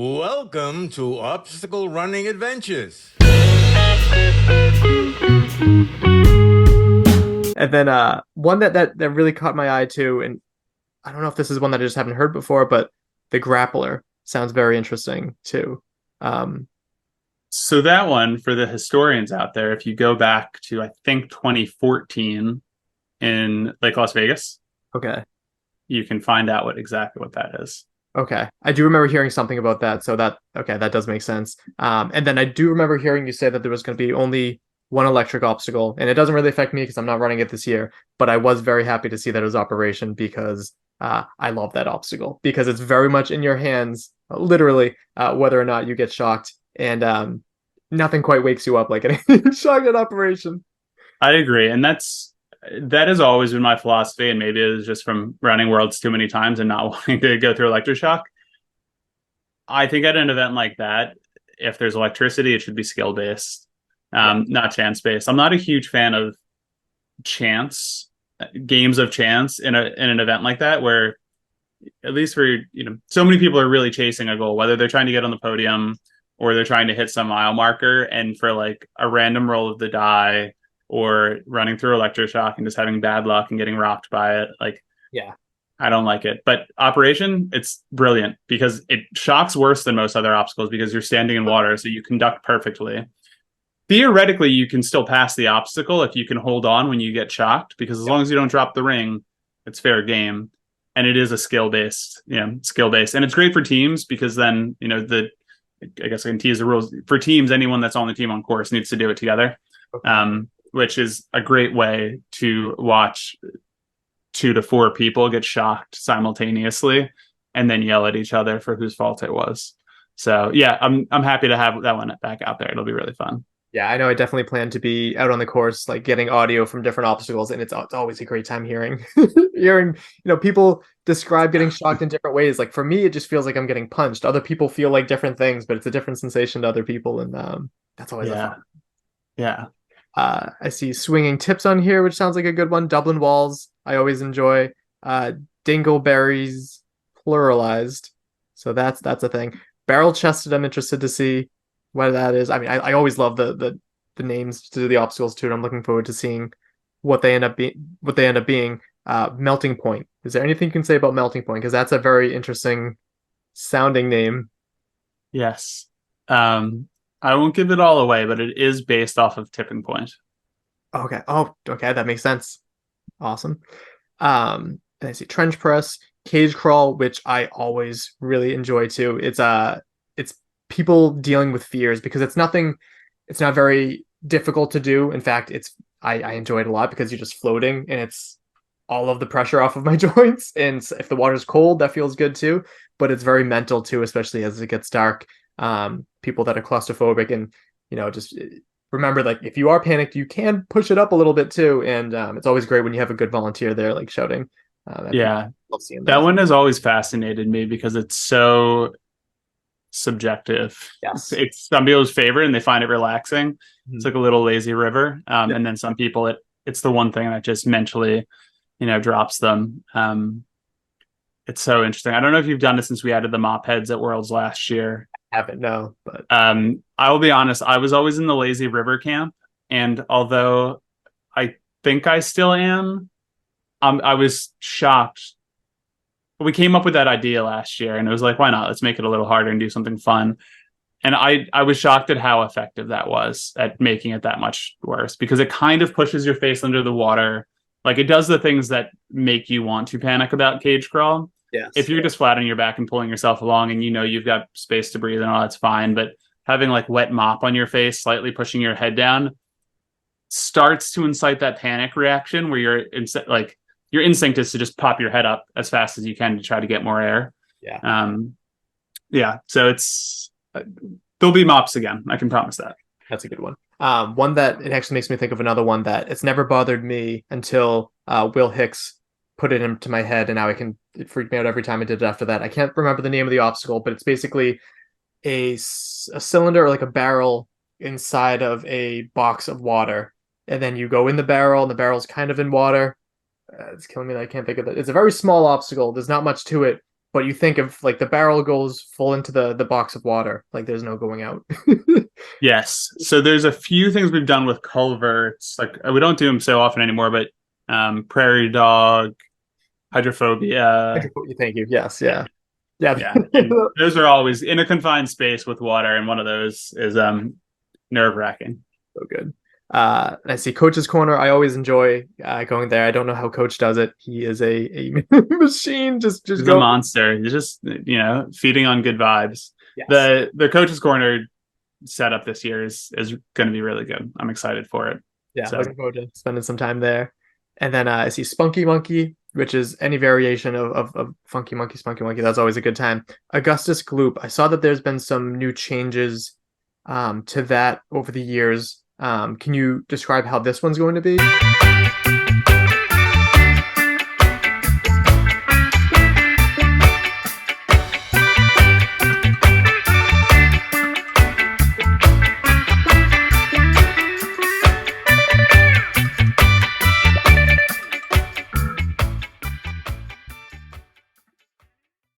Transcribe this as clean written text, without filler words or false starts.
Welcome to Obstacle Running Adventures. And then one that really caught my eye too, and I don't know if this is one that I just haven't heard before, but the grappler sounds very interesting too. Um, So that one for the historians out there, if you go back to I think 2014 in Lake Las Vegas, okay, you can find out exactly what that is. okay, I do remember hearing something about that, so that okay, that does make sense. And then I do remember hearing you say that there was going to be only one electric obstacle, and it doesn't really affect me because I'm not running it this year, but I was very happy to see that it was operation because I love that obstacle because it's very much in your hands, literally, whether or not you get shocked. And nothing quite wakes you up like getting shocked at operation. I agree, and that has always been my philosophy, and maybe it is just from running worlds too many times and not wanting to go through electroshock. I think at an event like that, if there's electricity, it should be skill based, Yeah. not chance based. I'm not a huge fan of chance games of chance in an event like that where at least for so many people are really chasing a goal, whether they're trying to get on the podium or they're trying to hit some mile marker, and for like a random roll of the die or running through electroshock and just having bad luck and getting rocked by it, like Yeah. I don't like it. But operation, it's brilliant because it shocks worse than most other obstacles because you're standing in water, so you conduct perfectly. Theoretically, you can still pass the obstacle if you can hold on when you get shocked, because as long as you don't drop the ring, it's fair game. And it is a skill based, and it's great for teams because then I guess I can tease the rules for teams. Anyone that's on the team on course needs to do it together, Okay. which is a great way to watch 2 to 4 people get shocked simultaneously and then yell at each other for whose fault it was. So yeah, I'm happy to have that one back out there. It'll be really fun. Yeah, I know I definitely plan to be out on the course, like getting audio from different obstacles, and it's always a great time hearing hearing, people describe getting shocked in different ways. Like for me, it just feels like I'm getting punched. Other people feel like different things, but it's a different sensation to other people, and that's always a fun. Yeah, yeah. I see swinging tips on here, which sounds like a good one. Dublin walls, I always enjoy. Dingleberries pluralized, so that's a thing. Barrel chested, I'm interested to see what that is. I mean, I always love the names to the obstacles too, and I'm looking forward to seeing what they end up being. Melting point. Is there anything you can say about melting point? Because that's a very interesting sounding name. Yes. Um, I won't give it all away, but it is based off of Tipping Point. Okay. Oh, okay, that makes sense. Awesome. And I see trench press, cage crawl, which I always really enjoy too. It's people dealing with fears because it's not very difficult to do. In fact, I enjoy it a lot because you're just floating and it's all of the pressure off of my joints. And if the water's cold, that feels good too. But it's very mental too, especially as it gets dark. People that are claustrophobic and just remember, like, if you are panicked, you can push it up a little bit too. And it's always great when you have a good volunteer there, like shouting at people. Yeah, Love seeing that those. one has always fascinated me because it's so subjective. Yes. It's some people's favorite and they find it relaxing. It's Mhm. like a little lazy river. Yeah. And then some people it's the one thing that just mentally, drops them. It's so interesting. I don't know if you've done it since we added the mop heads at Worlds last year. Haven't, no, but I will be honest, I was always in the lazy river camp. And although I think I still am, I was shocked. We came up with that idea last year and it was like, why not? Let's make it a little harder and do something fun. And I was shocked at how effective that was at making it that much worse because it kind of pushes your face under the water. Like it does the things that make you want to panic about cage crawl. If yes. you're just flat on your back and pulling yourself along and you've got space to breathe and all that's fine. But having like wet mop on your face, slightly pushing your head down, starts to incite that panic reaction where like your instinct is to just pop your head up as fast as you can to try to get more air. Yeah. Yeah. So there'll be mops again. I can promise that. That's a good one. One that it actually makes me think of another one that it's never bothered me until Will Hicks put it into my head, and now it freaked me out every time I did it after that. I can't remember the name of the obstacle, but it's basically a cylinder or like a barrel inside of a box of water, and then you go in the barrel, and the barrel's kind of in water. It's killing me that I can't think of it. It's a very small obstacle. There's not much to it, but you think of like the barrel goes full into the box of water, like there's no going out. Yes. So there's a few things we've done with culverts. Like we don't do them so often anymore, but prairie dog, hydrophobia. Thank you. Yes, yeah. Yeah. Yeah. And those are always in a confined space with water, and one of those is nerve-wracking. So good. I see Coach's Corner. I always enjoy going there. I don't know how Coach does it. He is a machine. Just He's go. a monster. He's just feeding on good vibes. Yes. The Coach's Corner setup this year is going to be really good. I'm excited for it. Yeah, So. looking forward to spending some time there. And then I see Spunky Monkey, which is any variation of Funky Monkey, Spunky Monkey. That's always a good time. Augustus Gloop. I saw that there's been some new changes to that over the years. Can you describe how this one's going to be?